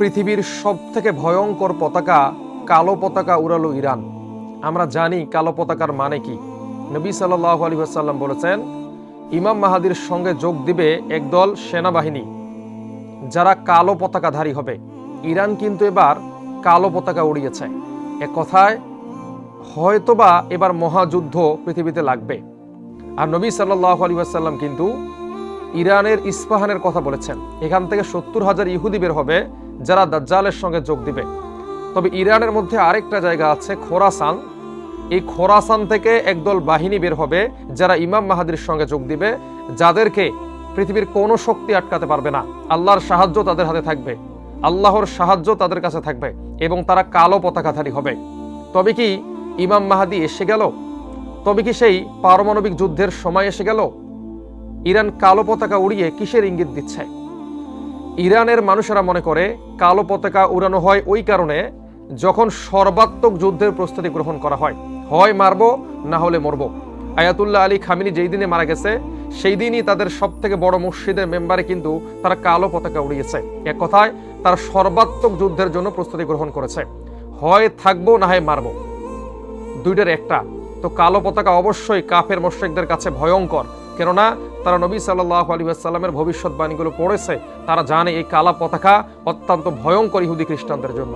পৃথিবীর সবথেকে ভয়ঙ্কর পতাকা কালো পতাকা উড়ালো ইরান। আমরা জানি কালো পতাকার মানে কি। নবী সাল্লাল্লাহু আলাইহি ওয়াসাল্লাম বলেছেন, ইমাম মাহাদির সঙ্গে যোগ দিবে একদল সেনাবাহিনী যারা কালো পতাকাধারী হবে। ইরান কিন্তু এবার কালো পতাকা উড়িয়েছে। এক কথায় হয়তোবা এবার মহাযুদ্ধ পৃথিবীতে লাগবে। আর নবী সাল্লাল্লাহু আলাইহি ওয়াসাল্লাম কিন্তু ইরানের ইস্পাহানের কথা বলেছেন, এখান থেকে 70,000 ইহুদি বের হবে যারা দাজ্জালের সঙ্গে যোগ দিবে। তবে ইরানের মধ্যে আরেকটা জায়গা আছে খোরাসান। এই খোরাসান থেকে একদল বাহিনী বের হবে যারা ইমাম মাহাদির সঙ্গে যোগ দিবে, যাদেরকে পৃথিবীর কোনো শক্তি আটকাতে পারবে না। আল্লাহর সাহায্য তাদের হাতে থাকবে, আল্লাহর সাহায্য তাদের কাছে থাকবে এবং তারা কালো পতাকাধারী হবে। তবে কি ইমাম মাহাদি এসে গেল? তবে কি সেই পারমাণবিক যুদ্ধের সময় এসে গেল? ইরান কালো পতাকা উড়িয়ে কিসের ইঙ্গিত দিচ্ছে? ইরানের মানুষেরা মনে করে কালো পতাকা উড়ানো হয় ওই কারণে, যখন সর্বাত্মক যুদ্ধের প্রস্তুতি গ্রহণ করা হয়, হয় মারবো না হলে মরবো। আয়াতুল্লাহ আলী খামিনি যেই দিনে মারা গেছে সেই দিনই তাদের সব থেকে বড় মসজিদের মেম্বারে কিন্তু তারা কালো পতাকা উড়িয়েছে। এক কথায় তারা সর্বাত্মক যুদ্ধের জন্য প্রস্তুতি গ্রহণ করেছে, হয় থাকবো না হয় মারবো, দুইটার একটা। তো কালো পতাকা অবশ্যই কাফের মুশরিকদের কাছে ভয়ঙ্কর, কেননা তারা নবী সাল্লাল্লাহু আলাইহি ওয়াসাল্লামের ভবিষ্যৎবাণীগুলো পড়েছে। তারা জানে এই কালো পতাকা অত্যন্ত ভয়ঙ্কর ইহুদি খ্রিস্টানদের জন্য।